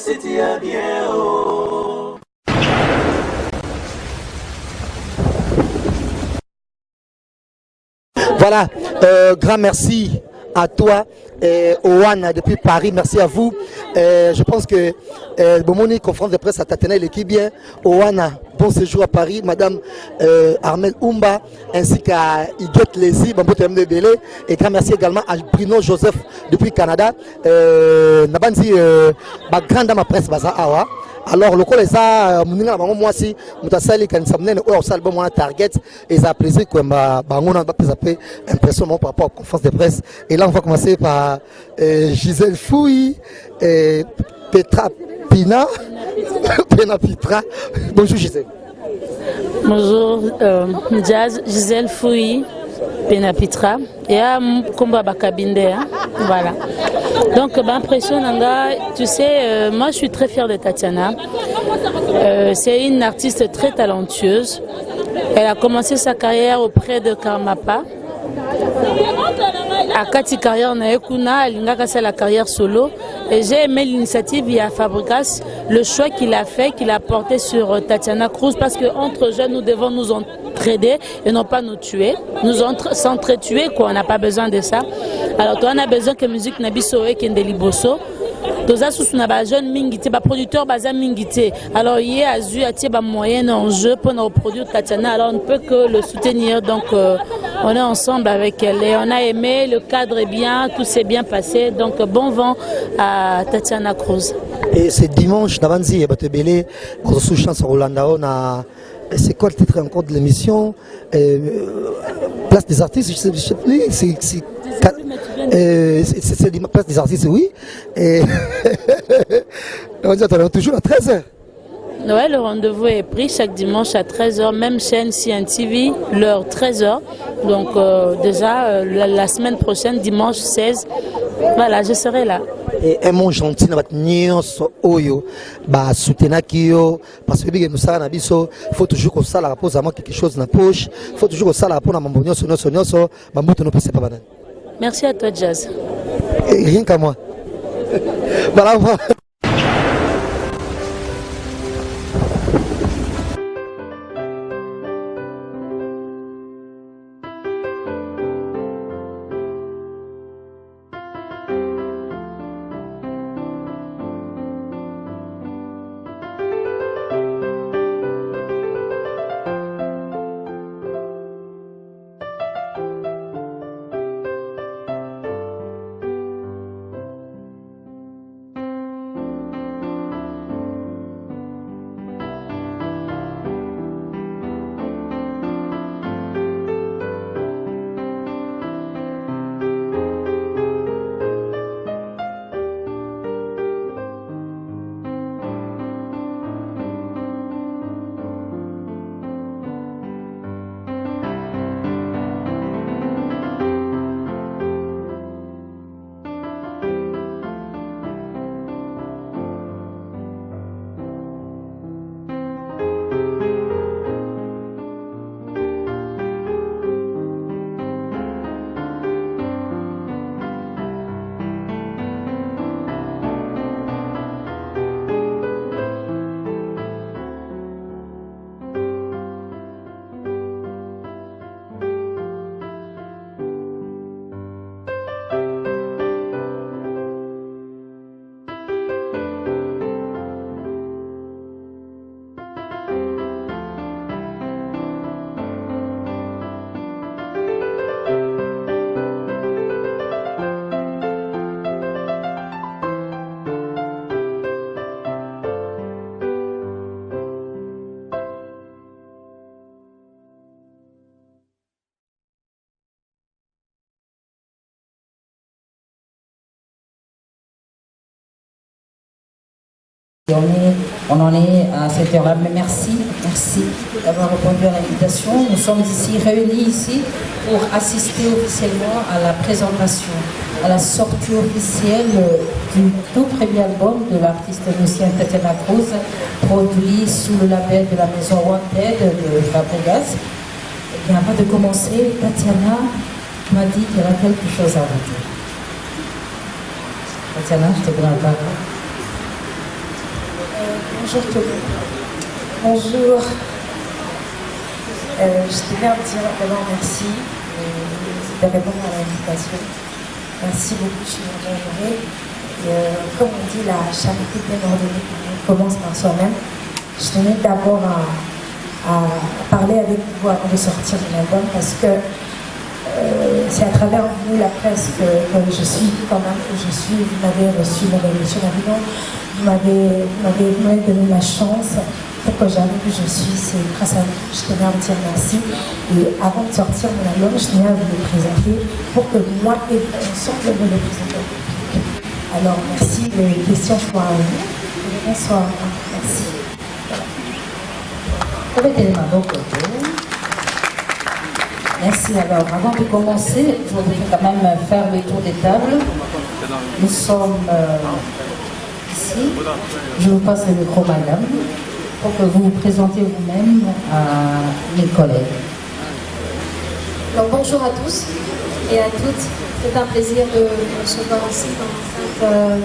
c'était bien. Oh. Voilà, grand merci à toi, Owana, depuis Paris, merci à vous. Je pense que Bomoni, conférence de presse à Tatena, l'équipe bien. Owana, bon séjour à Paris, Madame Armel Oumba, ainsi qu'à Iguette Lézy, et grand merci également à Bruno Joseph depuis Canada. Nabanzi, grande dame presse Baza Awa. Alors, le col est ça, moi si, Moutasali, quand ça menait au salon, mon target, et ça a plaisir que ma bangon a pas impression par rapport à la conférence de presse. Et là, on va commencer par Gisèle Fouy, Petra Pina, Pena Pitra. Bonjour Gisèle. Bonjour, Jazz, Gisèle Fouy, Pena Pitra. Et à Komba Bakabinde, voilà. Donc, impression, tu sais, moi je suis très fière de Tatiana. C'est une artiste très talentueuse. Elle a commencé sa carrière auprès de Karmapa. À Kati carrière Naekuna, elle a la carrière solo. Et j'ai aimé l'initiative via Fabregas, le choix qu'il a fait, qu'il a porté sur Tatiana Cruz, parce qu'entre jeunes, nous devons nous entraider et non pas nous tuer. Nous s'entretuer, quoi, on n'a pas besoin de ça. Alors, toi, on a besoin que la musique Nabiso et Kendeli Bosso. Toza sous na jeune mingité, producteur baza mingité. Alors il y a azu atie ba moyen en jeu pour nous produire Tatiana. Alors on ne peut que le soutenir. Donc on est ensemble avec elle et on a aimé, le cadre est bien, tout s'est bien passé. Donc bon vent à Tatiana Cruz. Et c'est dimanche Nabanzi et Batebele, on sous chance Rolanda on a. C'est quoi le titre encore de l'émission? Place des artistes, je sais plus. C'est la place des artistes, oui. Et on dit toujours à 13h. Ouais, le rendez-vous est pris chaque dimanche à 13h, même chaîne CNTV, l'heure 13h. Donc déjà, la semaine prochaine, dimanche 16, voilà, je serai là. Et un mot gentil dans votre nyonso oyo ba soutenir kio parce que nous ça na biso faut toujours que ça la pose à moi quelque chose dans la poche, faut toujours que ça la pose à mambo nyonso ba moto no passer pas banane. Merci à toi Jazz. Et rien qu'à moi. Voilà. On en est à cette heure-là, mais merci d'avoir répondu à l'invitation. Nous sommes réunis ici pour assister officiellement à la présentation, à la sortie officielle du tout premier album de l'artiste musicienne Tatiana Cruz, produit sous le label de la maison Wanted de Fabregas. Et avant de commencer, Tatiana m'a dit qu'elle a quelque chose à vous dire. Tatiana, je te donne la parole. Bonjour tout le monde. Bonjour. Je tenais à vous dire d'abord merci de répondre à l'invitation. Merci beaucoup, je suis vraiment honorée. Comme on dit, la charité bien ordonnée commence par soi-même. Je tenais d'abord à parler avec vous avant de sortir mon album parce que c'est à travers vous, la presse, que je suis quand même, que je suis. Vous m'avez reçu mon émission d'Avignon, vous m'avez donné la chance pour que j'arrive où je suis. C'est grâce à vous. Je tenais à vous dire merci. Et avant de sortir mon album, je tenais à vous le présenter pour que moi et vous ensemble vous le présentons. Alors merci, les questions soient à vous. Bonsoir. Merci. Merci. Alors, avant de commencer, je voudrais quand même faire le tour des tables. Nous sommes ici. Je vous passe le micro, madame, pour que vous vous présentiez vous-même à mes collègues. Alors, bonjour à tous et à toutes. C'est un plaisir de vous recevoir ici dans l'enceinte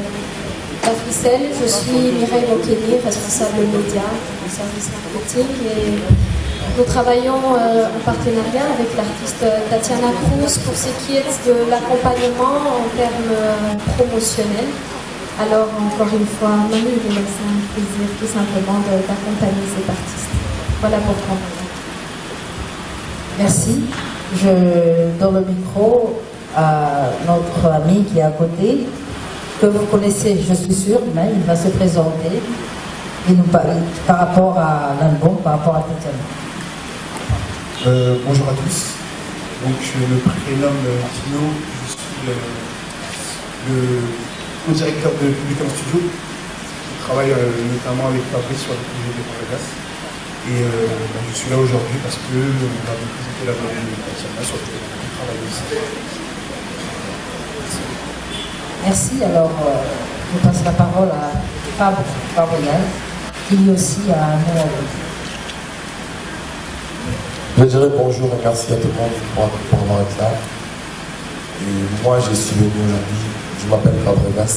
d'Africel. Je suis Mireille Mokeni, responsable média au service marketing, et nous travaillons en partenariat avec l'artiste Tatiana Cruz pour ce qui est de l'accompagnement en termes promotionnels. Alors encore une fois, Manu, c'est un plaisir tout simplement d'accompagner cet artiste. Voilà pour moi. Merci. Je donne le micro à notre ami qui est à côté, que vous connaissez, je suis sûre, mais il va se présenter et nous parler par rapport à l'album, par rapport à Tatiana. Bonjour à tous. Donc, je me prénomme Tino, je suis le co-directeur de Public Studio. Je travaille notamment avec Fabrice sur le projet de Paragas. Et je suis là aujourd'hui parce que on va vous présenter la volée de Tatiana sur lequel on travaille aussi. Merci. Alors, je passe la parole à Fabrice, qui aussi a un mot à vous. Je dirais bonjour et merci à tout le monde pour avoir été là. Et moi, je suis venu aujourd'hui, je m'appelle Fabregas.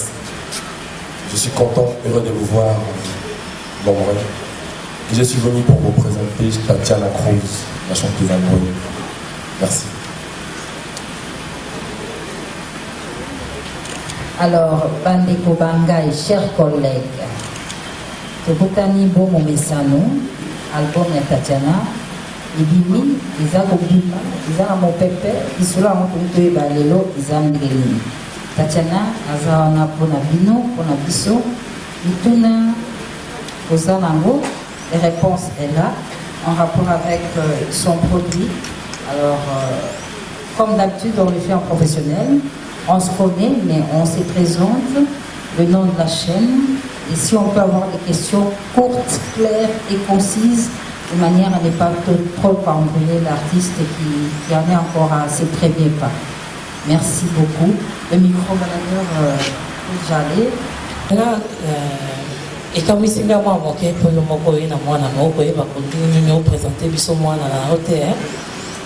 Je suis content, heureux de vous voir nombreux. Et je suis venu pour vous présenter Tatiana Cruz, la chanteuse inconnue. Merci. Alors, Bandeko Bangai, chers collègues, Tobokani Bomo Mesano, album de Tatiana. Ibimi, iza kobima, iza na mopepe, isula moto eba lelo, iza mgelini. Tatiana, aza wana pona bino, pona biso, ituna, ozanango, les réponses est là, en rapport avec son produit. Alors, comme d'habitude, on le fait en professionnel, on se connaît, mais on se présente, le nom de la chaîne, et si on peut avoir des questions courtes, claires et concises, de manière à ne pas trop embrouiller l'artiste qui en est encore à ses premiers pas. Merci beaucoup. Le micro-manager Jalé. Et comme ici, je suis pour le mot na moi na moko e ba continue nous présenter biso moi na hôtel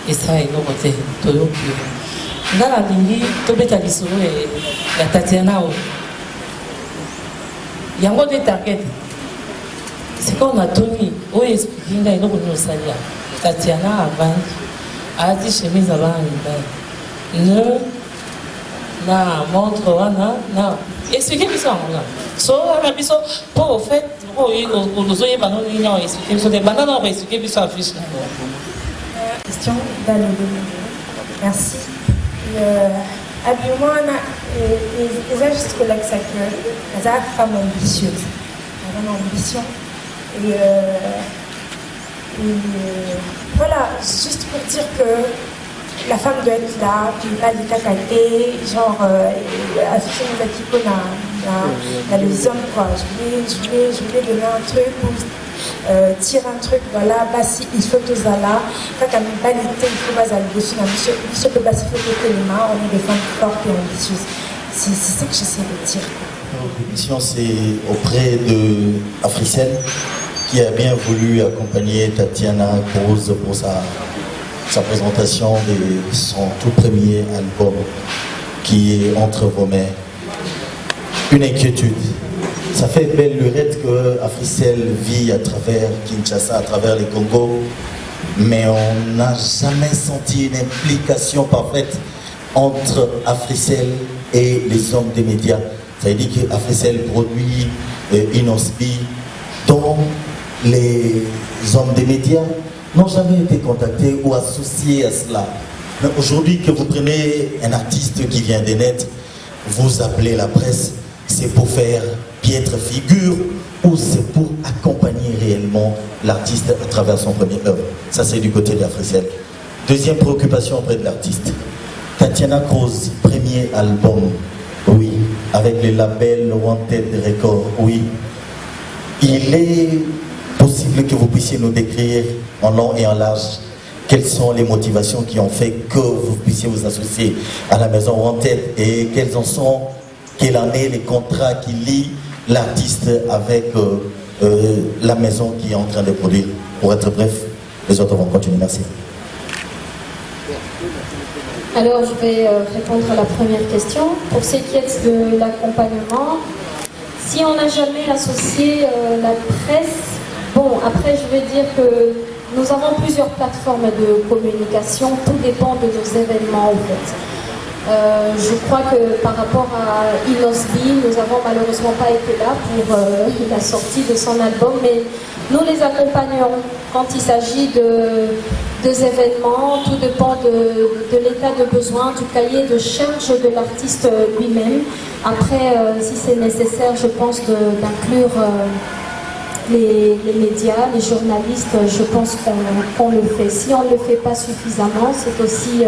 et ça est le côté todo qui dans la ligne to beta lisolo et la Tatiana o yango de target. C'est qu'on a tenu, où expliquer là, nous salia. Tatiana avant, a dit chemise avant ne na montre wana na expliquer ça là. So la biso pour au fait nous oyez pas nous non expliquer sur des bananes on va expliquer biso affiche là. Question dans le domaine. Merci. Habillement on a juste collègue ça que la femme ambitieuse. Vraiment ambition. Et voilà, juste pour dire que la femme doit être là, puis pas du cacaté, genre, afficher nos équipes dans les hommes, quoi. Je voulais donner un truc, ou tirer un truc, voilà, bah si, il faut tout ça là, quand même pas l'été, il faut pas aller dessus, il faut pas s'il faut que les mains, on est des femmes fortes et ambitieuses. C'est ça que j'essaie de dire. L'émission, c'est auprès de Africel, qui a bien voulu accompagner Tatiana Cruz pour sa présentation de son tout premier album qui est entre vos mains. Une inquiétude. Ça fait belle lurette que Africell vit à travers Kinshasa, à travers les Congo, mais on n'a jamais senti une implication parfaite entre Africell et les hommes des médias. Ça veut dire qu'Africell produit Inospi, dont les hommes des médias n'ont jamais été contactés ou associés à cela. Mais aujourd'hui, que vous prenez un artiste qui vient des nets, vous appelez la presse, c'est pour faire piètre figure ou c'est pour accompagner réellement l'artiste à travers son premier œuvre. Ça, c'est du côté d'Africell. Deuxième préoccupation auprès de l'artiste. Tatiana Cruz, premier album, oui, avec le label Wanted Records, oui. Il est possible que vous puissiez nous décrire en long et en large quelles sont les motivations qui ont fait que vous puissiez vous associer à la maison Wanted et quels en est les contrats qui lient l'artiste avec la maison qui est en train de produire. Pour être bref, les autres vont continuer. Merci. Alors, je vais répondre à la première question. Pour ce qui est de l'accompagnement, si on n'a jamais associé la presse, bon, après, je vais dire que nous avons plusieurs plateformes de communication, tout dépend de nos événements, en fait. Je crois que par rapport à Inosbi, nous n'avons malheureusement pas été là pour la sortie de son album, mais nous les accompagnons quand il s'agit des événements, tout dépend de l'état de besoin, du cahier de charge de l'artiste lui-même. Après, si c'est nécessaire, je pense d'inclure les médias, les journalistes, je pense qu'on le fait. Si on ne le fait pas suffisamment, c'est aussi,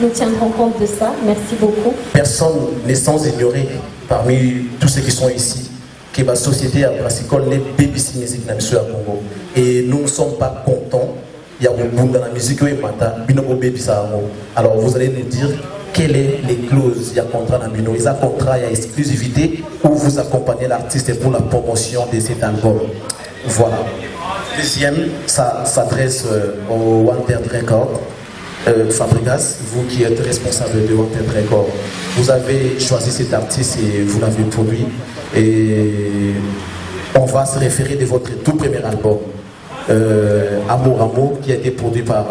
nous tiendrons compte de ça. Merci beaucoup. Personne n'est sans ignorer, parmi tous ceux qui sont ici, que la société a pratiqué les BBC Music dans le Congo. Et nous ne sommes pas contents. Il y a beaucoup dans la musique, alors vous allez nous dire quelles sont les clauses, il y a contrat dans Bino, il y a contrat, il y a exclusivité, où vous accompagnez l'artiste pour la promotion de cet album. Voilà. Deuxième, ça s'adresse au Wanted Records. Fabregas, vous qui êtes responsable de Wanted Records, vous avez choisi cet artiste et vous l'avez produit. Et on va se référer de votre tout premier album, Amour Amour, qui a été produit par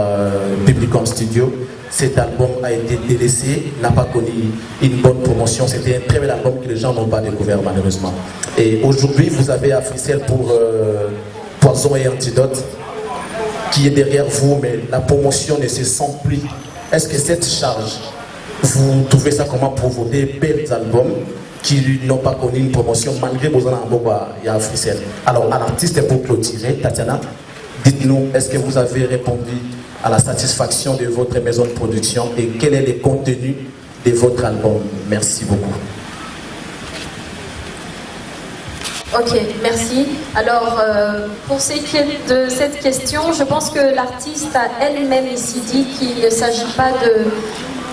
Publicom Studio. Cet album a été délaissé, n'a pas connu une bonne promotion. C'était un très bel album que les gens n'ont pas découvert malheureusement. Et aujourd'hui, vous avez Africell pour Poison et Antidote, qui est derrière vous, mais la promotion ne se sent plus. Est-ce que cette charge, vous trouvez ça comment pour vos deux belles albums qui n'ont pas connu une promotion malgré vos albums, il y a Africell. Alors, à l'artiste, pour clôturer, Tatiana, dites-nous, est-ce que vous avez répondu à la satisfaction de votre maison de production et quel est le contenu de votre album? Merci beaucoup. Ok, merci. Alors, pour ce qui est de cette question, je pense que l'artiste a elle-même ici dit qu'il ne s'agit pas de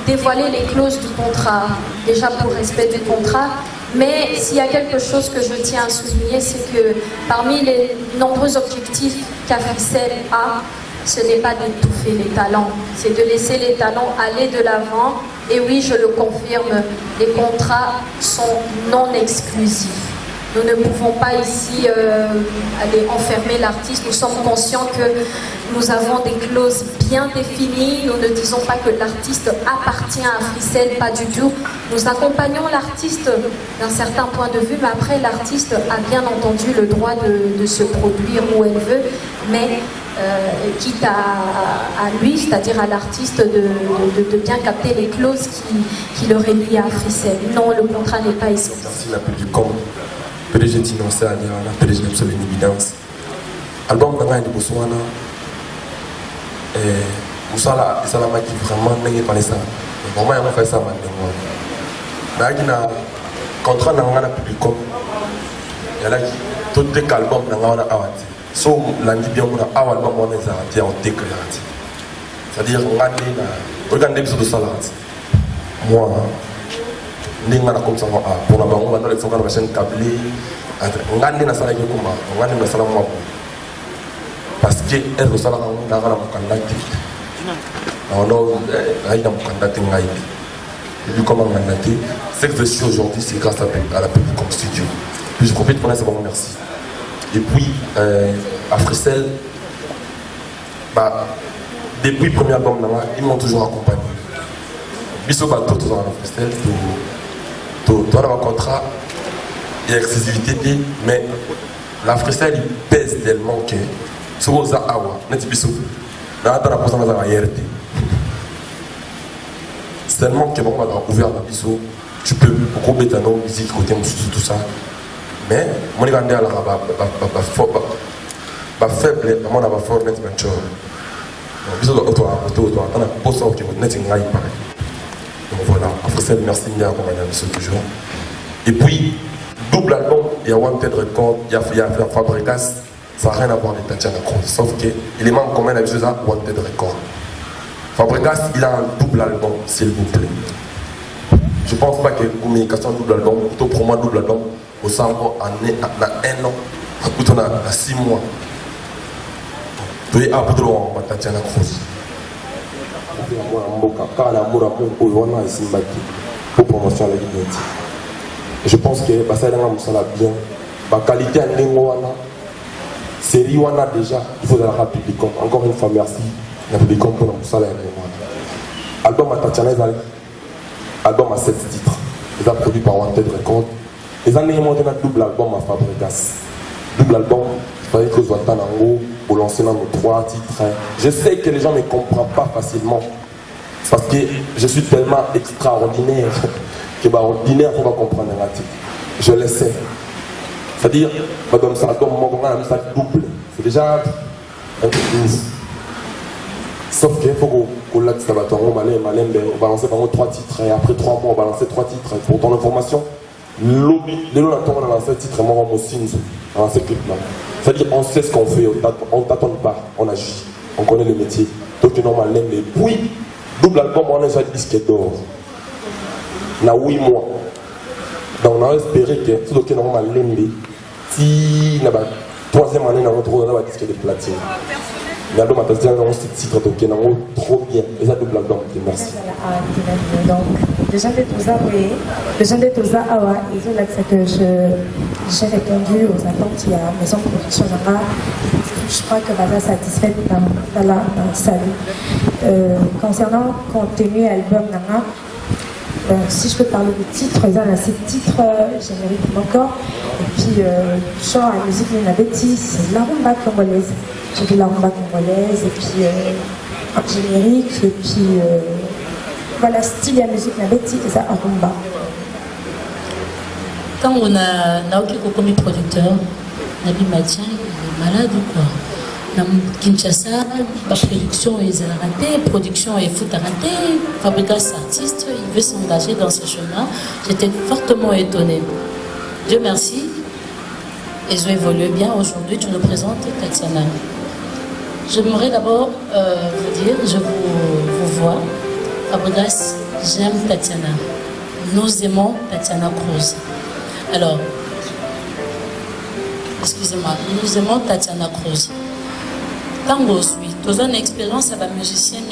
dévoiler les clauses du contrat, déjà pour respect du contrat, mais s'il y a quelque chose que je tiens à souligner, c'est que parmi les nombreux objectifs qu'Africell a, ce n'est pas d'étouffer les talents, c'est de laisser les talents aller de l'avant. Et oui, je le confirme, les contrats sont non exclusifs. Nous ne pouvons pas ici aller enfermer l'artiste. Nous sommes conscients que nous avons des clauses bien définies. Nous ne disons pas que l'artiste appartient à Africell, pas du tout. Nous accompagnons l'artiste d'un certain point de vue, mais après l'artiste a bien entendu le droit de se produire où elle veut, mais quitte à lui, c'est-à-dire à l'artiste de bien capter les clauses qui le relient à Africell. Non, le contrat n'est pas ici. Merci la plus du compte. PDG Tinosa, la PDG de l'évidence. Album de Ryan de Boussoana, Moussala, c'est la main qui vraiment n'est pas ça. Vraiment, il a fait ça maintenant. Mais il y a un contrat dans la publicom. Il y a tout les albums dans la Awati. Sauf l'année bien, on a un album on est en déclaré. C'est-à-dire, on a regardé l'épisode de Salat. Moi, ninga na komsa ngo pour la bango na le foka na chaîne câblée ngani na sala yekuma ngani na sala mo parce que elle le sala na ngala mukandati non aïda mukandati ngai lui comment ngandati ce que je suis aujourd'hui c'est grâce à la Publicom Studio Puis je profite pour dire bon merci. Et puis, à Frissel, depuis le premier album, ils m'ont toujours accompagné. Bisous à tous dans la Frissel, tout dans un contrat, il y a exclusivité, mais la Frissel, il pèse tellement que si vous avez awa, net bisous, là, dans la position de la hiérarchie. C'est tellement que bon, on a ouvert la bisous, tu peux beaucoup mettre dans la musique, côté tout ça. Mais mon échange à la faible, on a fort maintenant. Bisous à toi, on a beau sort qui vous n'êtes pas pareil. Donc voilà, Frissel, merci de m'accompagner toujours. Et puis, double album, il y a Wanted Record, il y a Fabricas, ça n'a rien à voir avec Tatiana Cruz. Sauf que l'élément commun avec ça, Wanted Record. Fabricas, il a un double album, s'il vous plaît. Je ne pense pas que communication double album, plutôt pour moi double album, au sein en un an, plutôt à 6 mois. Tu es à Boudron, Tatiana Cruz. Pour promotion à la dignité. Je pense que ça a bien. La qualité à l'Ingoana, série Wana déjà, il faut la Publicom. Encore une fois, merci. La Publicom pour nous saluer. Album à Tatiana, album à 7 titres. Il est produit par Wanted Record. Les années monté un double album à Fabricas. Double album, il fallait que Zouatan en haut pour lancer dans nos 3 titres. Je sais que les gens ne comprennent pas facilement. Parce que je suis tellement extraordinaire que ordinaire, on va comprendre un titre. Je le sais. C'est-à-dire, madame, ça comme ça double. C'est déjà un peu plus. Sauf qu'il faut qu'on l'a dit, ça va on va lancer par 3 titres et après 3 mois, on va lancer 3 titres. Pour ton information, on a lancé un titre et moi, on a lancé un clip là. C'est-à-dire, on sait ce qu'on fait, on ne t'attend pas, on agit, on connaît le métier. Donc, normalement, les puis, double album, on a déjà le disque d'or. Il y a 8 mois. Donc, on a espéré que tout ce qui est normal, si la 3e année, on a trouvé un disque de platine. L'album a été un titre donc trop bien. Et ça double album. Merci. Donc, les gens de Touza, ils ont l'accès que j'ai répondu aux attentes. Il y a Maison de Production là. Je crois que Bada satisfaite dans la salle. Concernant le contenu album, si je peux parler du titre, il y a 7 titres génériques encore. Et puis, chant à musique de la bêtise, c'est la rumba congolaise. J'ai fait la rumba congolaise, et puis un générique, et puis voilà, style de la musique de la bêtise, et ça, en rumba. Quand on a Naoki comme producteur, Nabi Matien, il est malade ou quoi? Dans Kinshasa, la production est ratée, production est foot ratée, Fabricas artiste, il veut s'engager dans ce chemin. J'étais fortement étonnée. Dieu merci, ils ont évolué bien. Aujourd'hui, tu nous présentes Tatiana. J'aimerais d'abord vous dire, je vous vois, Fabricas, j'aime Tatiana. Nous aimons Tatiana Cruz. Alors, excusez-moi, nous aimons Tatiana Cruz. Tango aussi, tu as une expérience avec musicienne,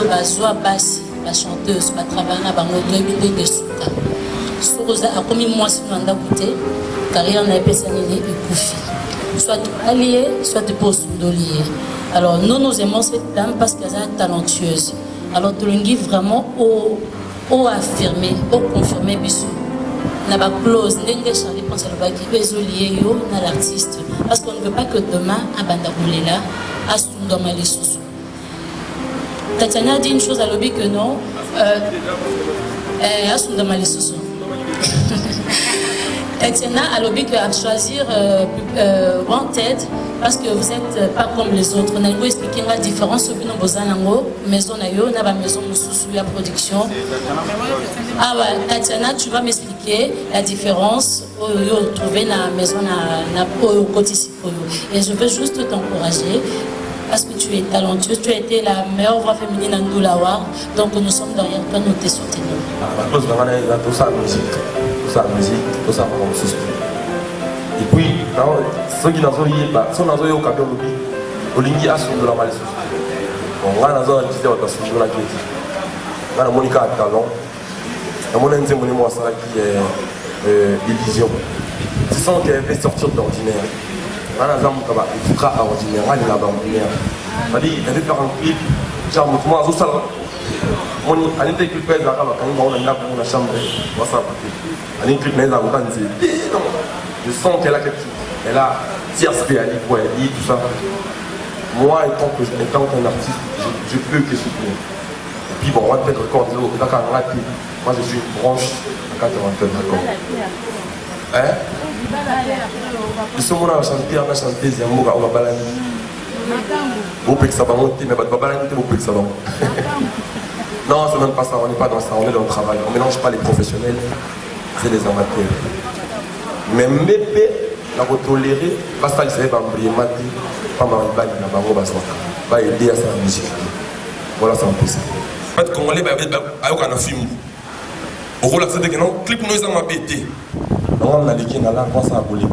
bazoa bassi, la chanteuse, la travailleuse, la moto, de souka. Sourosa a commis moi si on a goûté, carrière n'a pas sanini et koufi. Soit allié, soit pour lié. Alors nous aimons cette dame parce qu'elle est talentueuse. Alors tu l'as vraiment au affirmer, au confirmer bisou. N'a pas close, n'engue Charlie pense à le qui veut lié yo na l'artiste. Parce qu'on ne veut pas que demain, à Bandaboulela, à Sundomali Sousou. Tatiana a dit une chose à l'objet que non, à Sundomali Sousou. Tatiana a l'objet qu'à choisir Wanted parce que vous n'êtes pas comme les autres. On a expliqué la différence entre nos maison nayo, na maison sous la production. Ah ouais, Tatiana, tu vas m'expliquer la différence trouver la maison na côté. Et je veux juste t'encourager parce que tu es talentueuse, tu as été la meilleure voix féminine à Ndoulawa, donc nous sommes derrière toi, nous te soutenons. Tout ça musique, tout ça et puis, ceux qui n'ont pas eu au camion, Olingi a son de la maladie. On a dit à son de la clé. On a Monica à talon. On a dit à qui est Illusion. sens qu'elle veut sortir d'ordinaire. Voilà, il sera ordinaire, elle est ordinaire. Elle veut faire un clip, genre, moi, je suis elle était clip, elle a une chambre, je sens qu'elle a quelque chose. Elle a tierce elle dit tout ça. Moi, étant qu'un artiste, je peux que soutenir. Et puis bon, on va peut-être recorder, moi je suis une branche à 80 d'accord. Hein? Ils sont là à chanter, on a chanté, on va balader. Vous pouvez que ça va monter, mais vous balader, vous pouvez que ça va monter. Non, c'est même pas ça, on n'est pas dans ça, on est dans le travail. On ne mélange pas les professionnels, c'est les amateurs. Mais Mépé, la tolérer, parce que ça va briller, pas mal, va aider à sa musique. Voilà, c'est un peu ça. En fait, Congolais, il y a un film. Au rôle, c'est que non, clip nous a pété. On a les qui n'ont pas ça à voler.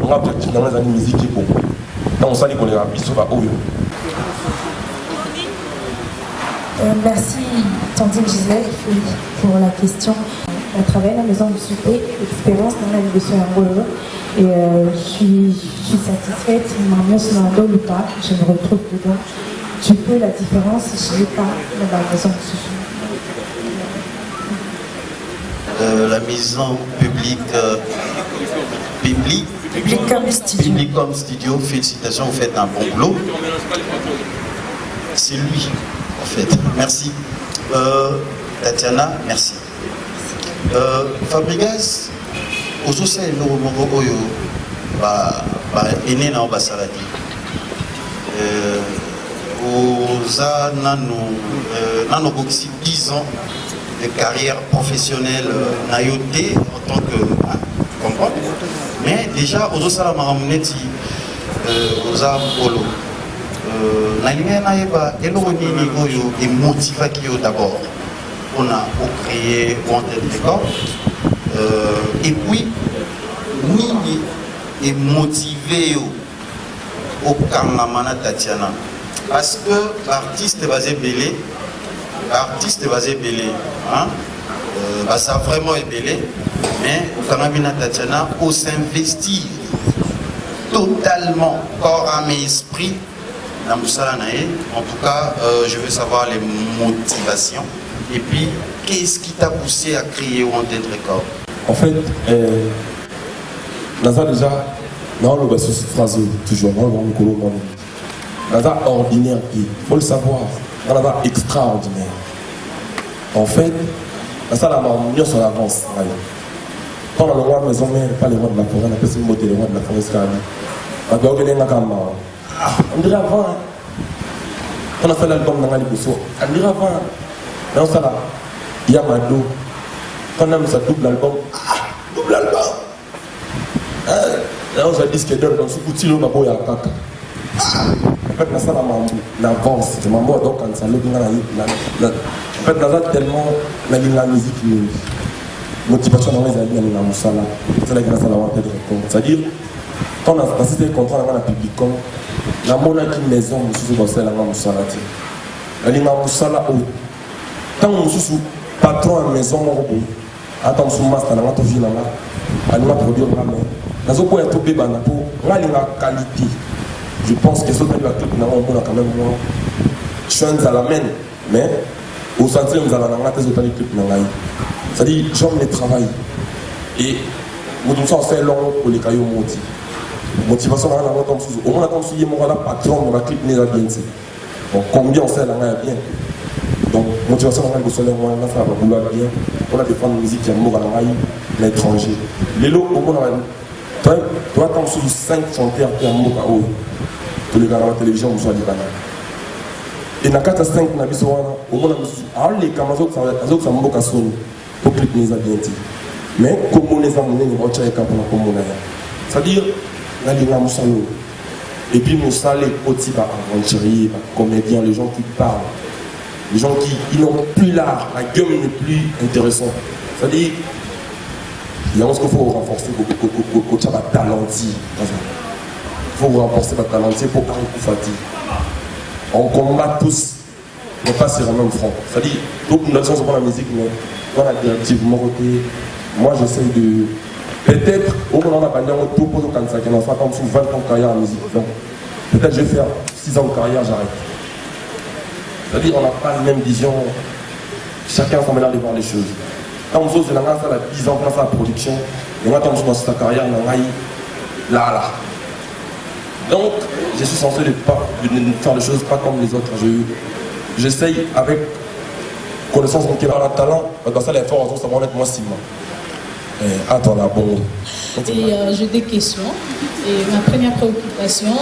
On a peut-être dans les musique qui est bon. Donc, ça, on est à Bissou, à Oyo. Merci Tandine Gisèle pour la question. À travers la maison du souper, expérience dans la vie de Angolo. Et je suis satisfaite, maman Snando ou pas, je me retrouve dedans. Tu peux la différence, je n'ai pas dans la maison du souper. La maison Publicom Studio, félicitations, vous faites un bon boulot. C'est lui, en fait. Merci. Tatiana, merci. Fabregas, aujourd'hui, il na basaladi. Oza nano boxi 10 ans de carrière professionnelle nayoté en tant que comprendre. Mais déjà aujourd'hui ça la maramuneti oza polo. Nalinga naeba eloni ni oyo et motivaki yo d'abord. On a créé Wanted Record et puis Nini est motivé au Kangamana Tatiana parce que l'artiste basé belé hein ça a vraiment ébélé mais au Kangamana Tatiana on s'investit totalement corps âme et esprit dans Moussala Naé. En tout cas je veux savoir les motivations. Et puis, qu'est-ce qui t'a poussé à créer Wanted Record? En fait, Naza déjà, non, on va sur cette phrase toujours, Naza ordinaire, il faut le savoir, Naza extraordinaire. En fait, Naza la marmounion sur l'avance. Quand on a le roi de maison, mais pas les rois de la forêt, on appelle ce mot les rois de la forêt. On dirait avant, quand on a fait l'album Nangali Bousso, on dirait avant. Dans ça là, il y a Mado. Quand on a mis un double album, double album. Là on a dit que dans ce outil là, on a kaka. En fait, ça la avance. C'est maman donc quand ça le dit en fait, dans tellement la musique, motivation dans les amis, dans le sala. C'est là que ça la Wanted Record. C'est-à-dire, quand on a passé le contrat dans la Publicom, la monnaie qui maison, nous sommes dans la Moussala. Elle est dans Moussala où. Tant que je suis patron à la maison, attends, je suis master, je suis là, je pense que ce que quand même je suis à la main, mais au centre, nous allons c'est-à-dire, j'aime le travail. Et nous sommes fait long pour les cailloux motivés. Motivation, au moins, quand je suis patron, on va clip les agences. Donc, combien on sait là bien. Donc, motivation, on a le soleil, on a fait un boulot bien, on a défendu la musique qui est mort à l'étranger. Les lots, tu dois attendre sur 5 chanteurs qui sont morts à haut. Tous les gars à la télévision, on soit du banal. Et dans 4 à 5, on a vu ça, au moins, les camarades sont morts à son pour cliquer les agences. Mais, comme on les a menés, on va chercher comme on a. C'est-à-dire, on a dit Moussalo. Et puis, Moussalo, les petits aventuriers, comédiens, les gens qui parlent. Les gens qui n'ont plus l'art, la gueule n'est plus intéressante. C'est-à-dire, il y a ce qu'il faut renforcer pour talentir. Il faut renforcer votre talentir pour Henri Koufati. On combat tous, mais pas sur le même front. C'est-à-dire, donc nous sommes sur la musique, mais dans la directive Moroté, moi j'essaie Peut-être, au moment où on a banni en tout pour nous quand ça, qu'on a fait comme sous 20 ans de carrière en musique. Donc, peut-être je vais faire 6 ans de carrière, j'arrête. C'est-à-dire qu'on n'a pas la même vision. Chacun a sa manière de voir les choses. Quand on a 10 ans place à la production, et moi, quand on dans sa carrière, on a là. Donc, je suis censé de faire les choses pas comme les autres. J'essaye avec connaissance de quel talent, dans ça, l'effort, ça va mettre moi 6 mois. Attends là, bon. Et j'ai des questions. Et ma première préoccupation,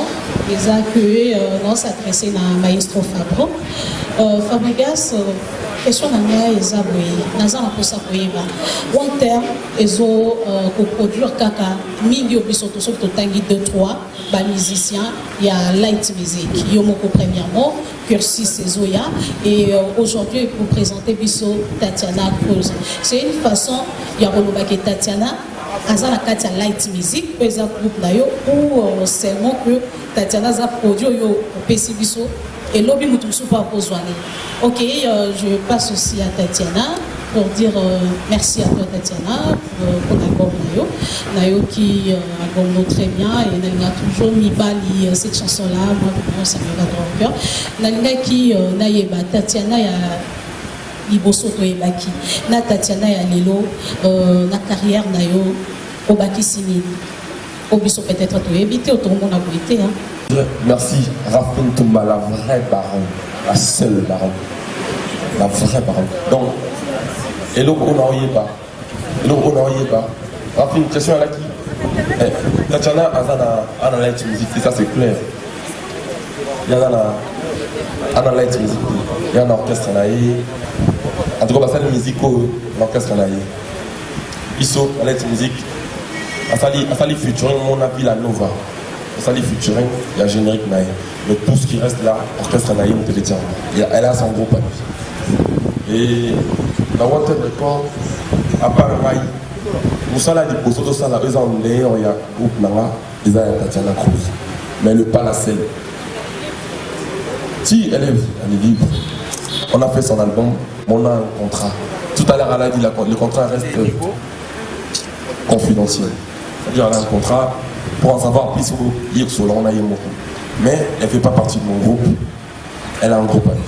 c'est que nous s'adresser à Maestro Fabro. Fabregas, question nanga ezaboye, naza na posa koyeba. One terme ezo ko produire kaka mingi biso to so to tangi 2-3 ba musiciens ya light music. Yo moko premièrement cursus ezoya et aujourd'hui pour présenter biso Tatiana Cruz. C'est une façon ya koloba ke Tatiana aza na kati ya light music pesa groupe na yo ou seulement que Tatiana za produit yo pesi biso et lobby mutusu pas besoin. Ok, je passe aussi à Tatiana pour dire merci à toi Tatiana pour l'album Nayo qui album très bien et elle a toujours mis bali cette chanson là, moi ça me va droit au cœur. Nalinga qui naïeba Tatiana ya liboso to ebaki na Tatiana ya lelo na carrière nayo obaki sinini obiso peut-être to ebité autour mon aboité hein. Merci Rafin Toumba, la vraie baronne, la seule baronne, la vraie baronne. Donc, et l'autre on n'en y est pas. Rafin, question à la qui Tatiana a dans light music, ça c'est clair. Il y a dans light music, il y a un orchestre en tout cas, c'est la musique l'orchestre Isso, la light music, a fallu featuring mon avis la Nova. Ça les featuring, il y a générique naïe. Mais tout ce qui reste là, orchestre naïe, on peut le dire. Elle a son groupe à lui. Et dans Wanted Record, à part Maï, Moussala dit pour ça, ça, eux en l'air, il y a un groupe Nanga, ils ont Tatiana Cruz. Mais le pas la scène. Si elle est libre, on a fait son album, on a un contrat. Tout à l'heure, elle a dit le contrat reste confidentiel. C'est-à-dire, elle a un contrat. Pour en savoir plus sur mais elle ne fait pas partie de mon groupe, elle a un groupe à lui.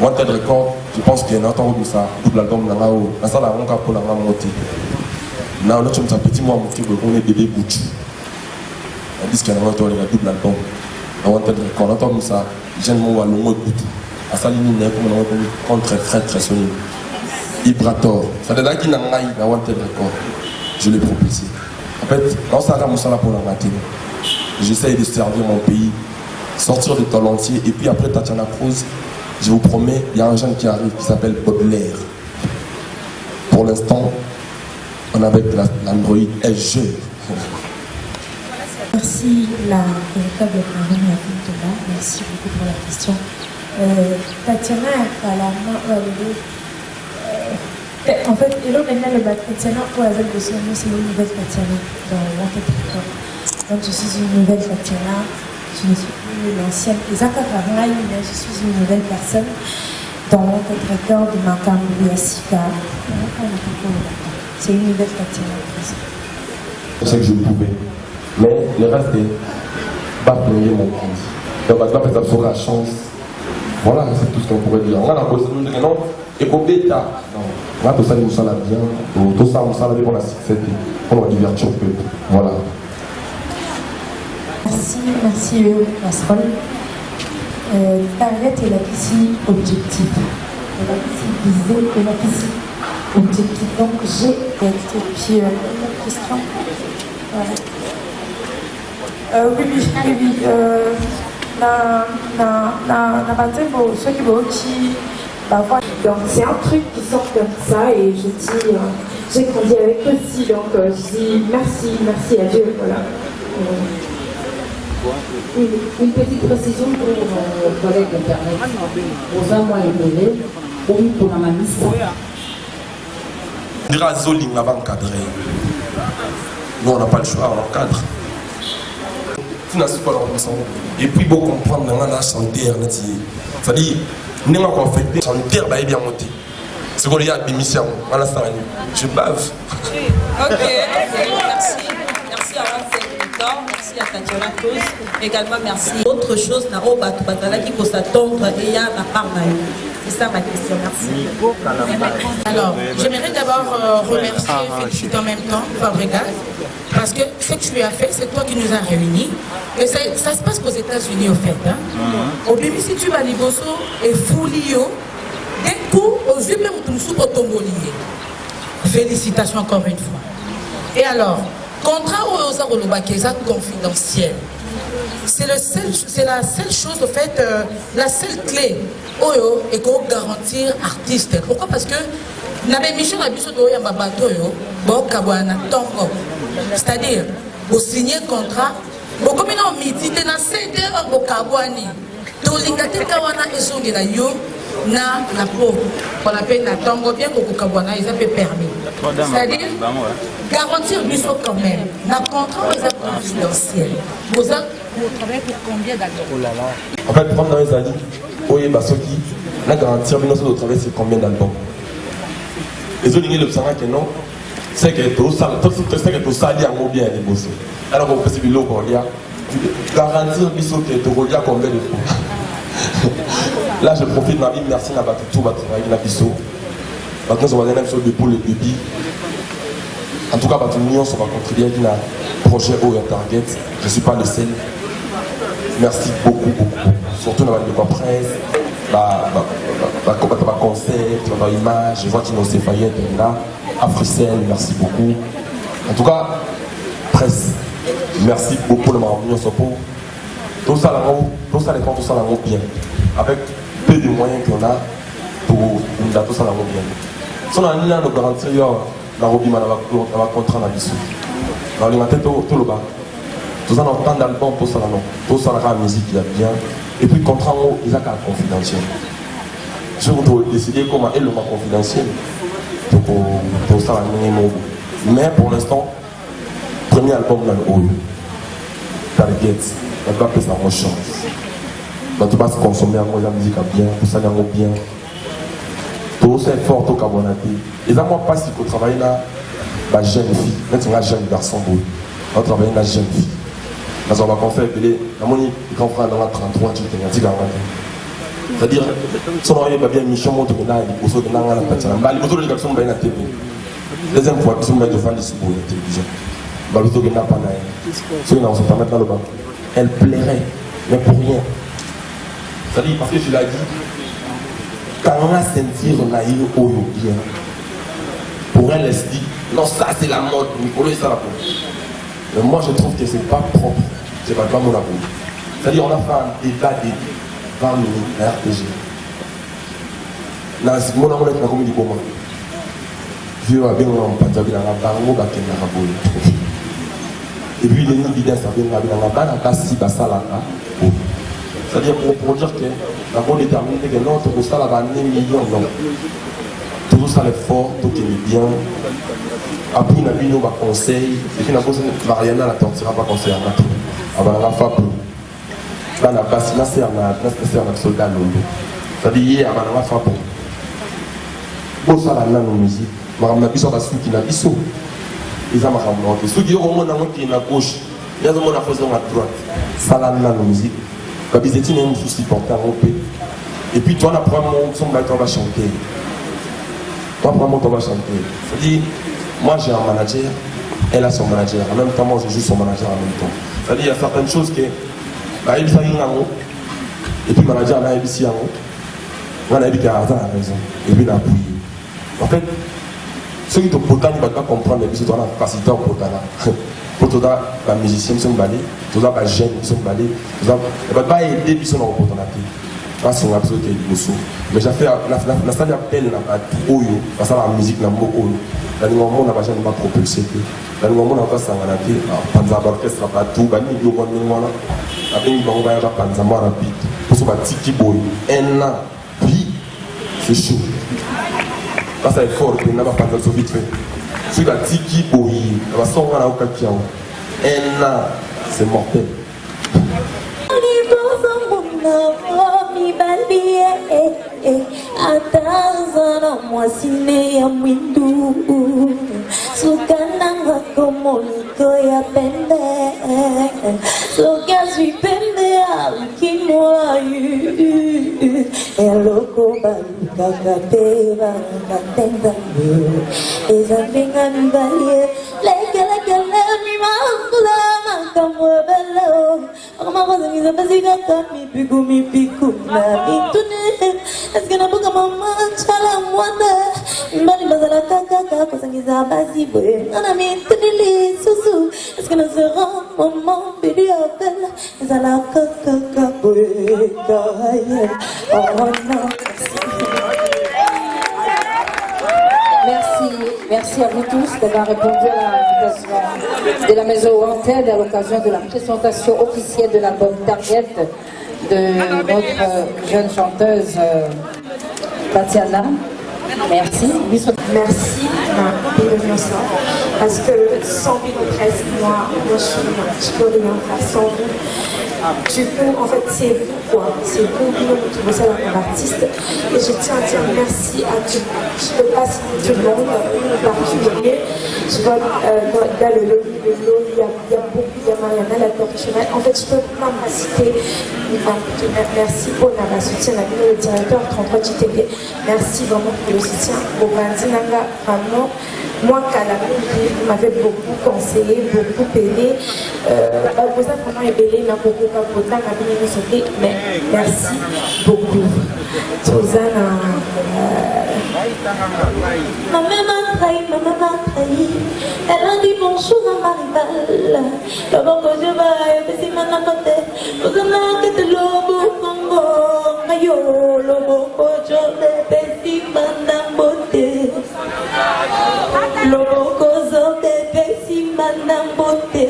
Wanted Record, je pense qu'il y a un autre groupe ça, double album dans la haut, la salle à Ronca pour la monter. Là, on a un petit mois monté pour qu'on ait bébé Bouchou. On dit qu'il y a un autre double album. Dans Wanted Record, on entend ça, j'aime mon wallon au bout. À Saline, on a un très solide. Ibrator, ça veut dire qu'il y a un Wanted Record. Je l'ai propulsé. En fait, dans ça, pour la matinée, j'essaye de servir mon pays, sortir de temps entier. Et puis après Tatiana Cruz, je vous promets, il y a un jeune qui arrive qui s'appelle Baudelaire. Pour l'instant, on est avec l'Android est jeune. Merci la véritable Marine Thomas, merci beaucoup pour la question. Tatiana a la main en fait, Hello maintenant le Tatiana pour la zone de son nom, c'est une nouvelle Tatiana dans Wanted Record. Donc je suis une nouvelle Tatiana, je ne suis plus l'ancienne Isaka Farai, mais je suis une nouvelle personne dans Wanted Record de Makambu Yasika. C'est une nouvelle Tatiana. Je sais que je pouvais, mais le reste est pas payer mon compte. Donc maintenant, peut-être ça sera la chance. Voilà, c'est tout ce qu'on pourrait dire. On a la possibilité de non, et pour bêta. Là, tout ça, nous sommes bien. Tout ça, nous sommes pour la succès. Pour la divertir un peu. Voilà. Merci, Nasrol. T'arrêtes et la ici objectif. Et la ici visée et la ici objectif. Donc, j'ai été. Puis, une question. Oui. Ceux qui vont aussi. Donc c'est un truc qui sort comme ça et je dis, j'ai grandi avec aussi, donc je dis merci à Dieu, voilà. Une petite précision pour nos collègues internet. Aux amours et belé, pour la mamie. On dira Zoling là-bas encadré. Nous on n'a pas le choix, on encadre. Et puis bon comprendre dans la chanter, c'est-à-dire nous avons fait chanter bien monter. C'est qu'on y a des missions, je bave. Ok, merci. Merci à Victor, merci à Tatiana Cruz. Également, merci. Autre chose, qui faut s'attendre et il y a ma part. C'est ça ma question, merci. Alors, j'aimerais d'abord remercier et féliciter en même temps Fabregas, parce que ce que tu lui as fait, c'est toi qui nous as réunis. Et ça se passe qu'aux États-Unis, au fait. Hein? Au début, si tu vas à Liboso et Foulio, d'un coup, aux yeux même, tu nous soupes automobilier. Félicitations encore une fois. Et alors, contrat aux Arolobakeza confidentiel. C'est la seule chose, en fait, la seule clé oyo et qu'on garantir artiste. Pourquoi? Parce que na mission na biso do ya babato yo bo kabwana tongo. C'est-à-dire, vous signez contrat, vous comme na midi te na CD bo kabwani. To lingate kawana ezongi na yo na po qu'on appelle na tongo bien que kabwana ils ont permis. C'est-à-dire garantir biso quand même. Na contrat est confidentiel. Vous travaillez pour combien d'albums? En fait, prendre dans les années, oui, Basoki, la garantir, mais nous travailler c'est combien d'albums? Les autres, ils que non, c'est que tout ça, il y a bien les bosser. Alors, on peut se dire, garantir, que tu regardes combien de fois. Là, je profite de ma vie, merci à tout le travail de la biseau. Maintenant, on va aller sur le pour le débit. En tout cas, nous, on va contribuer à un projet au Target. Je ne suis pas le seul. Merci beaucoup. Surtout dans la presse, concept, dans l'image, je vois qu'ils nous ont fait là. Africell, merci beaucoup. En tout cas, presse, merci beaucoup de m'avoir venu au Sopo. Tout ça, bien. Avec peu de moyens qu'on a pour nous tout ça bien. Si on a une garantie, la robe va contraindre la mission. Dans les matins, tout le bas. Tout ça, on entend d'albums pour ça, tout ça, la musique, il y a bien. Et puis, contrat, il y a confidentiel. Je vais décider comment est le moment confidentiel pour ça, mais pour l'instant, premier album dans le haut, Target, on va faire ça en chance. Tu vas se consommer la musique bien, tout ça, bien. Tout ça est fort au carbonaté. Et ça, moi, pas si tu travailles là, la jeune fille, maintenant, la jeune garçon, on travaille la jeune fille. Parce qu'on va conférer, la monnaie, quand on prend dans la 33, tu t'es dit, c'est-à-dire, si on a bien mission, on a il faut que l'on ait la personne. Il faut que les garçons aient la télé. Deuxième fois, ils ont mis devant les sous-bois de la télévision. Il faut que l'on ait pas d'ailleurs. Si on se permet dans le banc, elle plairait, mais pour rien. C'est-à-dire, parce que je l'ai dit, quand on a senti on a eu au bien, pour elle, elle se dit, non, ça c'est la mode, Nicolas, ça la peau. Mais moi, je trouve que c'est pas propre, c'est pas mon amour. C'est-à-dire, on a fait un débat de 20 minutes à RPG. Mon amour est comme il dit comment. Je vais bien en Panjabi dans la bango, baké dans la boule. Et puis, il est une vidéo, ça vient dans la banque, à si basala. C'est-à-dire, pour dire que la bonne déterminée, que non, tout ça, là, 1 million, non. Tout ça, l'effort, tout est bien. Après, on a vu nos conseils. Et puis, on a posé Mariana, la tortira pas conseil à notre. Avant la FAP. Là, on a passé la serre, on a soldat Londo. C'est-à-dire, hier, avant la FAP. Pour ça, là, on a nos musiques. On a vu sur la suite, il a vu ça. Ils ont ramené. Ceux qui ont qui est à gauche, il y a des gens qui sont à droite. Ça, là, on a nos musiques. Quand ils étaient même soucis portés à romper. Et puis, toi, on a pris mon son, on va chanter. Toi, on va chanter. C'est-à-dire, moi j'ai un manager, elle a son manager. En même temps, moi je joue son manager en même temps. C'est-à-dire, il y a certaines choses que. Et puis, le manager a ici en haut. On a dit qu'il a raison. Et puis, il a appuyé. En fait, ceux qui sont potents, ils ne vont pas comprendre, mais ils sont en capacité au potant. Pour tout ça, les musiciens sont balés, tout ça, les jeunes sont balés, tout ça, ils ne vont pas aider, puis ils sont en potant. Parce qu'on a besoin de choses. Mais j'ai fait la salle d'appel, on n'a pas tout, parce que la musique n'a pas tout. Dans le moment où on n'a pas propulsé, dans le moment où on n'a pas s'engager, on n'a pas orchestre, pas tout, on n'a pas de après, on va pas de rapide. Pour ce petit boy, 1 an, puis c'est chaud. Parce que c'est fort, on n'a pas de vite fait. Si la tiki boy, on va s'engager au capion. 1 an, c'est mortel. Atazana mwasine ya mwindu Sukananga komoniko ya pende Sogazi pende ya kimoa yu Eloko baluka kateva Katenga yu Ezambinga mivalie Leke mi mangula Makamwe belo Akamakosa miza basika kami Piku mi piku na mitune Eskena buka mama chala mwanda Mbali bazala kaka Kosangiza basi bwe Nana mitune susu Eskena sera maman Bidi abel Ezala kaka bwe Kaye Oh non Merci à vous tous d'avoir répondu à l'invitation de la Maison Wanted à l'occasion de la présentation officielle de l'album Target de notre jeune chanteuse Tatiana. Merci. Merci ma parce que sans Binotresse, moi je peux rien faire sans vous. Du coup, en fait, c'est vous, quoi. C'est vous, qui vous êtes un artiste. Et je tiens à dire merci à tout. Je ne peux pas citer tout le monde, en particulier. Je vois, dans le lobby de l'eau, il y a beaucoup, il y a Mariana, la torturelle. En fait, je peux pas me citer. Merci pour la soutien, le directeur 33 JTV. Merci vraiment pour le soutien. Au Bandinanga, vraiment. Moi, vous m'avez beaucoup conseillé, beaucoup aidé. Vous avez vraiment aidé, mais merci beaucoup. Susanna. Ma mère m'a trahi, elle a dit bonjour à Maribal. D'abord que je vais, mais si ma côté, vous en avez que de l'eau, Congo, Mayo, l'eau, Joe, Bessie, Madame Beauté. L'eau, Cozo, Bessie, Madame Beauté.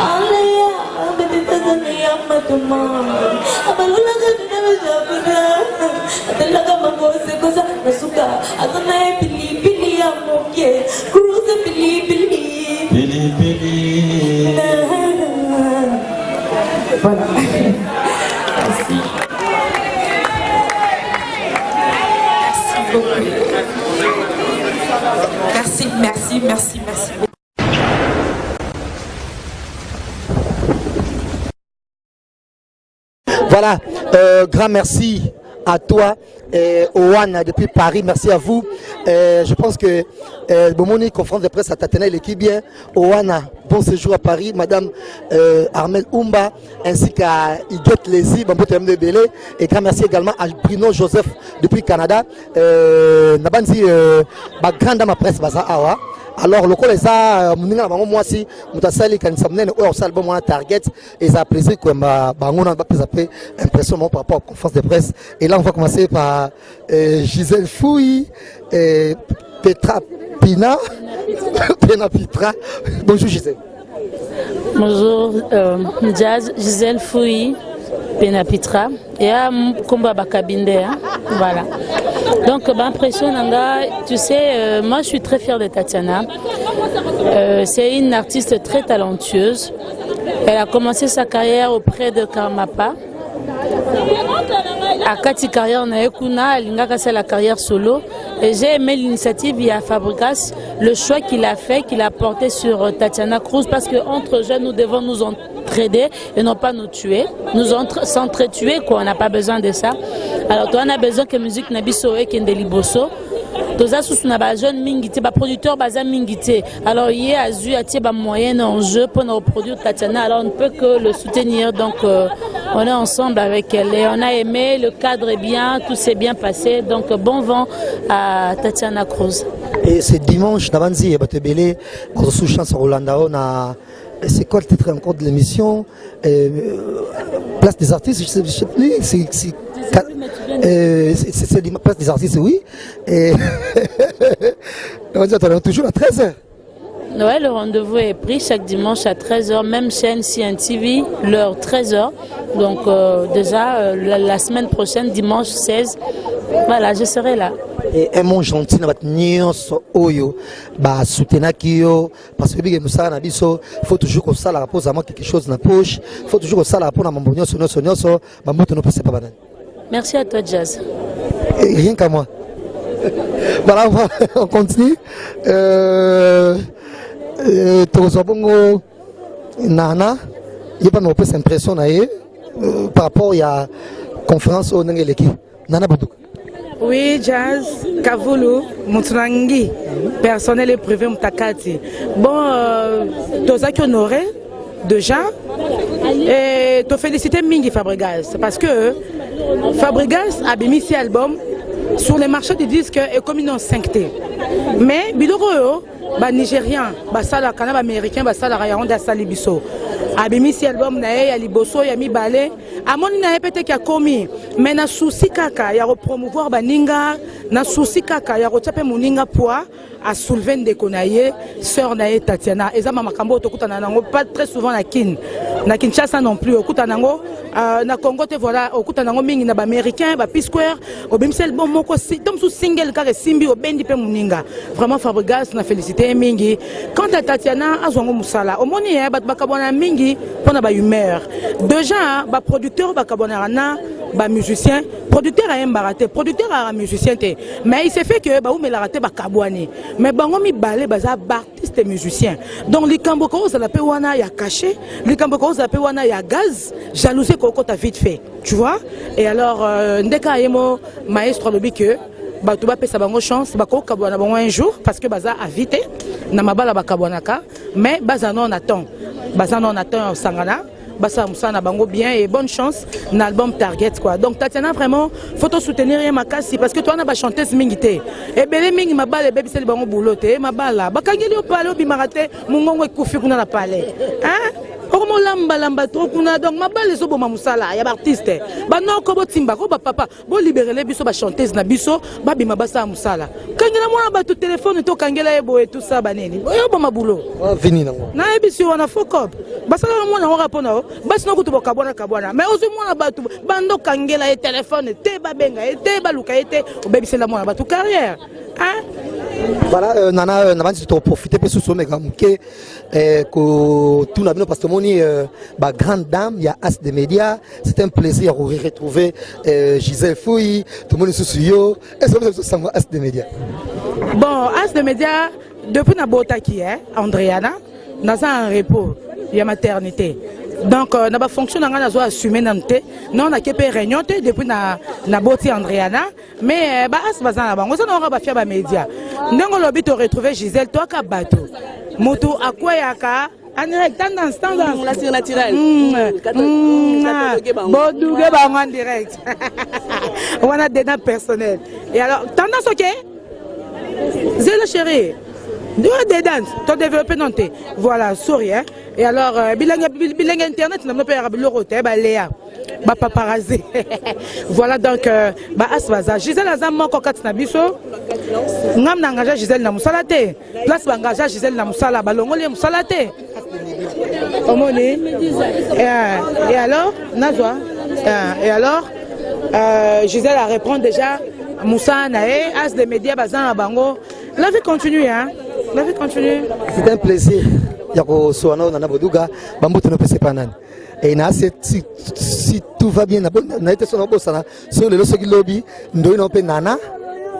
Allez, avec des années à ma demande. Abalula, je ne vais jamais. Atela kama mose kosa nasuka atana pili pili ya moke cruise pili pili pili pili voilà. Merci. Merci beaucoup. Merci. Voilà, grand merci à toi, Owana depuis Paris, merci à vous. Je pense que Bomoni, conférence de presse à Tatena, l'équipe bien. Owana, bon séjour à Paris, Madame Armel Oumba, ainsi qu'à Iguette Lézy, Bambotem de Bélé. Et grand merci également à Bruno Joseph depuis Canada. Nabanzi, grande dame presse, Baza Awa. Alors, le collège a moi aussi, Moutasali, quand nous sommes au album Target, et ça a plaisir que on a plus impression par rapport à la conférence de presse. Et là, on va commencer par Gisèle Fouille, Petra Pina, Pena Pitra. Bonjour Gisèle. Bonjour, Jazz, Gisèle Fouille, Pena Pitra, et à Komba Bakabinde, voilà. Donc, impression, tu sais, moi je suis très fière de Tatiana. C'est une artiste très talentueuse. Elle a commencé sa carrière auprès de Karmapa. À Kati carrière Naekuna, elle c'est la carrière solo. Et j'ai aimé l'initiative via Fabrikas, le choix qu'il a fait, qu'il a porté sur Tatiana Cruz, parce qu'entre jeunes, nous devons nous entraider et non pas nous tuer. Nous s'entretuer, quoi, on n'a pas besoin de ça. Alors, toi, on a besoin que la musique Nabiso et Kendeli Bosso. Tous les jeunes mingité, les producteurs bazar mingité. Alors il y a un moyen en jeu pour nous produire Tatiana. Alors on ne peut que le soutenir. Donc on est ensemble avec elle et on a aimé, le cadre est bien, tout s'est bien passé. Donc bon vent à Tatiana Cruz. Et c'est dimanche, Nabanzi et Batebele, qu'on sous chance Rolanda, on a. C'est quoi le titre encore de l'émission? Place des artistes, je sais plus. C'est la place des artistes, oui. Et on dit toujours à 13h. Ouais, le rendez-vous est pris chaque dimanche à 13h, même chaîne CNTV, l'heure 13h. Donc déjà la semaine prochaine, dimanche 16, voilà, je serai là. Et un mot gentil na batnyonso oyo ba soutenakio parce que bige musala na biso faut toujours que ça la pose à moi quelque chose na poche, faut toujours que ça la pour na mambonyo sono ba moto no passe pas banane. Merci à toi Jazz. Rien qu'à moi. Voilà, on continue. Bongo Nana, il n'y a pas de cette impression par rapport à la conférence au Nengeleki. Nana Boudou. Oui, Jazz, Kavulu, Mutsunangi, personnel et privé Mtakati. Bon, Tozaki honoré, déjà, et te féliciter Mingi Fabregas, parce que Fabregas a mis cet album sur les marchés du disque et comme une 5T. Mais, Biloro, bah Nigérien, bah sala Canada américain, bah sala Rayonda Salibiso. Abimi si album na ya liboso ya mi balé amoni na peut-être qu'il a commis mais na souci kaka ya repromouvoir baninga na souci kaka ya rochape muninga poa à soulever de konaye sœur na Tatiana eza mama kambo to kutana nango pas très souvent na Kinshasa non plus okutana nango na Congo te voilà okutana nango mingi na ba américain ba P-Square obimsel bon moko tom sous single kare simbi obendi pe muninga vraiment Fabregas na félicité mingi quant à Tatiana azwango musala omoni bat bakabona mingi pour ba humeur déjà ba producteur bakabona na ba musicien producteur a mbaraté producteur a musicien te mais il s'est fait que ba ou raté bakabwani mais bango mi balé baza artiste et musicien donc les kambo ko za la pe wana ya caché les kambo ko za la pe wana ya gaz jalousie ko ta vite fait tu vois et alors ndeka yemo maestro lobi que bato ba pesa bango chance bako kabwana bango un jour parce que baza a vite na mabala bakabwanaka mais baza non attend sangana basa musana bango bien et bonne chance na album Target quoi. Donc Tatiana vraiment faut soutenir makasi parce que toi na ba chanteuse mingité et belé mingi mabala bébé c'est bango boulot te mabala bakangeli opale obimarate mungongo ekufi kuna na pale hein okomo lamba trop kuna donc mabala zo boma musala ya artiste ba non ko botimba ko ba papa bo libérer biso ba chanteuse na biso ba bima basa musala kangela mwana ba tout téléphone to kangela ebo et tout ça baneni yo boma boulot vini nango na ebiso wana fokop basala mwana ngo rapona basi no kutuboka kabwana mais ozo mwana batu bando kangela e téléphone te babenga te baluka te obebisela mwana batu carrière hein. Voilà, Nana, tu as profité de ce sommet que tout n'a pas parce que moni grande dame, il y a As des médias, c'est un plaisir de retrouver Gisèle Fouy, tout le monde est sur et c'est As des médias. Bon, As des médias depuis na bota qui est Andréana, dans un repos, il y a maternité. Donc, on a fonctionné, on a assumé nanté. Non, on a képé réunion depuis na boti Andréana, mais as bazan là-bas. On a pas fait média. N'engo lobby te retrouver Gisèle, toi ka bateau. Moto akwa yaka. En direct, tendance. La sire naturelle. Bodouge bango en direct. On a des dents personnelles. Et alors, tendance ok? Zélo chérie. Des danses, tu as développé non t'es. Voilà, souris hein. Et alors, bilingue internet, n'a pas le roté, Léa, paparazzi. Voilà donc, Asbaza. Gisèle Azam, mon cocat Nabiso. Nam n'engage Gisèle Namoussalate. Place Bangage Gisèle Namoussala, Balongoli Moussalate. Omoni. Et alors, Nazwa. Et alors, Gisèle a répondu déjà. Moussa Naé, As des médias, Bazan à Bango. La vie continue, hein. La vie continue. C'est un plaisir. Yako Soano Nana Boduga, Bambuto ne peut pas nan. Et si tout va bien, na été son obosana, sur le loso lobby, nous n'avons pas Nana,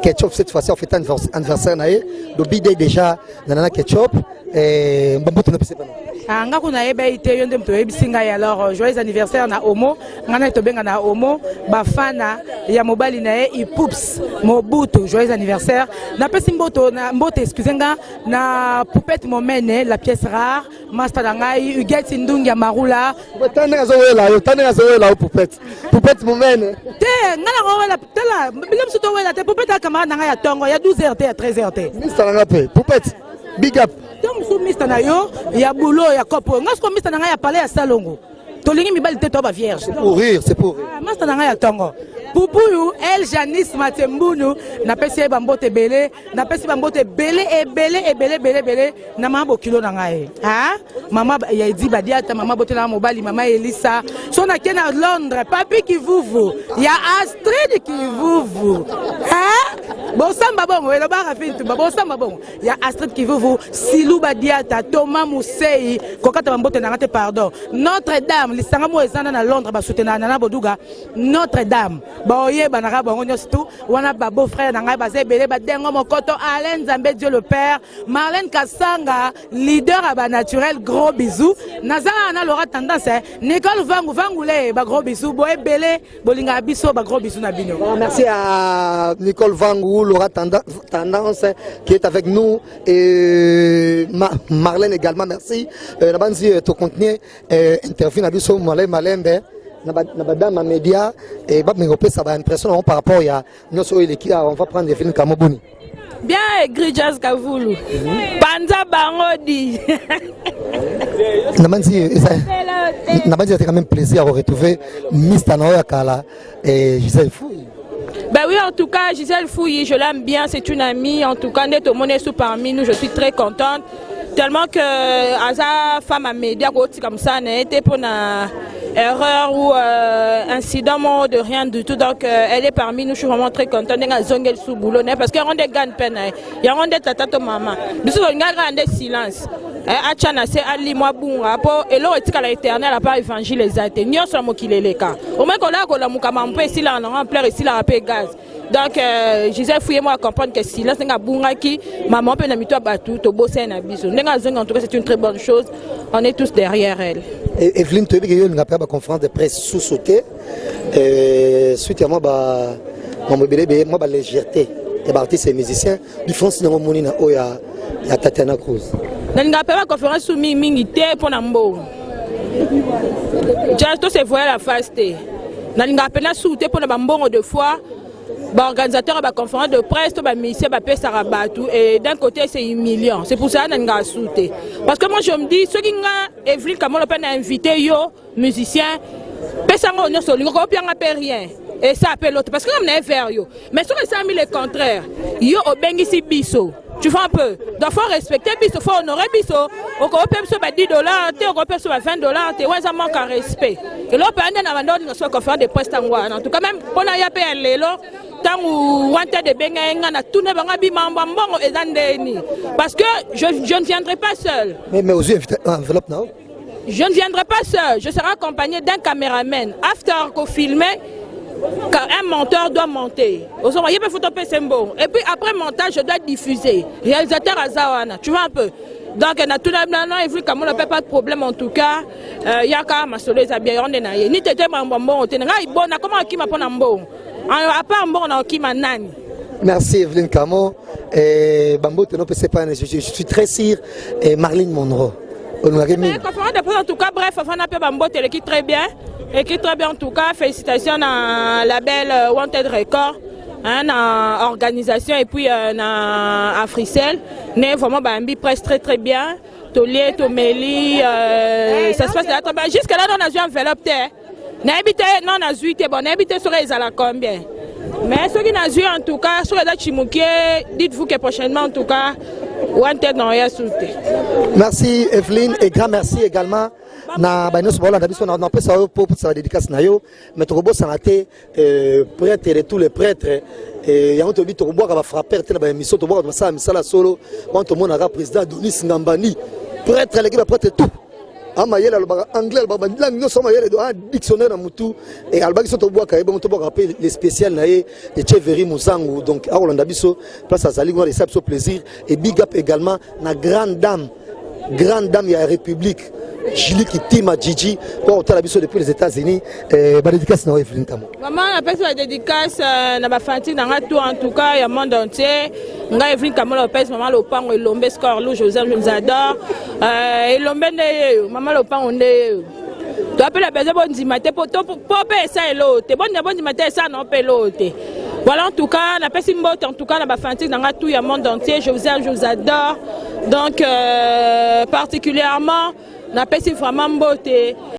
Ketchup cette fois-ci, on fait anniversaire naé, le bidé déjà, Nana Ketchup, et Bambuto ne peut pas nan. Anga kuna eba ite yonde mto ebisinga alors joyeux anniversaire na Omo ngana tobenga na Omo bafana ya mobali na e Ipups Mobutu joyeux anniversaire na pesi mboto na mbote excusenga na Poupette Momene la pièce rare master ngai Ugeti Ndungi ya Marula tane zo Poupette Momene te ngana wela tela bilam suto wela te Poupette camarade ngai ya tongo ya 12h à 13h Mr Ngape Poupette big up donc so Mr Nayo ya boulot ya kopo ngasko Mr Nanga ya palais ya salongo tolingi mibali te to ba vierge c'est pour rire Mr Nanga ya tongo Pupuyu El Janice Matembunu na pesi bambote belé na pesi bambote belé na mabo kilo na ngai hein maman ya dit badiata maman bote na mobali maman Elisa so na kena Londres papi qui vous ya Astrid qui vous hein Bon samba bon, le bar a fait tout. Bon samba bon. Il y a Astrid qui veut vous. Silou Badiata, Thomas Moussei, Kokata Mambote Narate pardon. Notre-Dame, les Sangamo et Zana à Londres, Basutena Nana Bodouga. Notre-Dame. Boye Banara Bongonios tout. Wana Babo frère Nanga Bazé Bele Badengo Mokoto Alain Zambé Dieu le Père. Marlène Kassanga, leader à bas naturel, gros bisous. Nazara Ana Laura tendance. Nicole Vangoulé, gros bisous. Boye Bele, Bolinga Bisso, gros bisous Nabino. Merci à Nicole Vangou, Laura Tendance qui est avec nous et Marlène également, merci. La bande de contenu interview Nabiso Malembe. Nabadama média et ça va impressionner par rapport à nous on va prendre des films comme Boni. Bien écrit Jazz Kavoulou. Panza Bangodi. Nabanzi c'est quand même plaisir à retrouver Miss Tanoya Kala et Gisèle Fouille. Ben oui, en tout cas, Gisèle Fouille, je l'aime bien, c'est une amie. En tout cas, net au monde sous parmi nous, je suis très contente. Tellement que Aza femme à média comme ça n'a été pour une erreur ou incident de rien du tout. Donc elle est parmi nous, je suis vraiment très contente. Elle sous boulot parce qu'il y a des gants de peine, il y a des tata maman. Nous sommes un silence. Achana c'est Ali moi bunga po et l'autre est à l'éternel à part évangéliser. Nous sommes qui les cas. Au moins qu'on a qu'on a mukama mpe ici là on remplir ici là à gaz. Donc Gisèle Fouille moi comprendre que silence n'est pas bunga qui maman peut n'habituer à battre tout bosser na biso. En tout cas c'est une très bonne chose. On est tous derrière elle. Evelyne tu as eu une conférence de presse sous-sautée suite à moi moi légèreté et artistes et musiciens du France na moni na oya ya Tatiana Cruz. Dans une conférence sous mingité pour Nambo. Just se voit la faste. Dans une souté pour Nambo deux fois. Organisateur de la conférence de presse, et d'un côté c'est humiliant. C'est pour ça que je suis souté. Parce que moi je me dis, ceux qui ont Evelyne Kamolo invité, yo, musiciens, personne ne peut rien. Et ça appelle l'autre. Parce que on est vers yo. Mais ceux qui ont mis le contraire, yo au bengisi biso. Tu vois un peu. Donc il faut respecter biso, il faut honorer biso. On peut payer $10, on peut payer $20, ça manque un respect. Et là on peut aller dans une conférence de presse en tout cas même pour y aller là. Parce que je ne viendrai pas seul. Mais aux yeux, enveloppe non? Je ne viendrai pas seul. Je serai accompagné d'un caméraman. After qu'on filme, un monteur doit monter. Et puis après montage, je dois diffuser. Réalisateur Azawana, tu vois un peu. Donc, naturellement, il n'y a pas de problème en tout cas. Il y a quand même un bien. Ni t'étais bon, comment qui m'a pas bon. À part bon, qui m'a nani. Merci Evelyne Kamo. Bambo, je suis très sûr. Et Marlene Monroe. En tout cas, bref, on a Bambo, elle écrit très bien. Écrit très bien en tout cas. Félicitations à la belle Wanted Record. Dans organisation et puis dans Africell, mais vraiment Bambi presse très bien. Tolier, Tomeli, ça se passe très bien. Jusqu'à là, on a joué enveloppe. N'habitez non, on a joué, bon, n'habitez sur les à combien. Mais ceux qui n'ont joué en tout cas, sur les dates Chimouké, dites-vous que prochainement en tout cas, Wanted n'en a sauté. Merci Evelyne et grand merci également. Na banos bola na biso na pesa pour sa dédicace na yo mais to bossa na te prêtre et tous les prêtres et yango to bi to boka ba frapper te na ba émission to boka ça misala solo on to mona ka président Donis Ngambani prêtre les ba prêtre tout amayela le ba anglais le ba langue no soma yele do dictionnaire na mutu et alba ki so to boka e bon to boka rappeler les spécial na ye de Cheveri Musangu donc a Rolanda biso place à Zali on réception so plaisir et big up également na grande dame de la République Julie Kitima Gigi pour la biso depuis les États-Unis ba dédicace na Evelyne Kamo. Maman la personne dédicace na ba fanti na tout en tout cas il y a monde entier nga Evelyne Kamo la pèse maman Lopango et Lombe score Lou Joseph je vous adore et Lombe ne maman Lopango ne tu appelles la besoin bon dimate pour payer ça et l'autre bon dimate ça non payer l'autre. Voilà en tout cas la personne en tout cas na ba fanti na tout il y a monde entier je vous aime je vous adore donc particulièrement na personne vraiment beauté.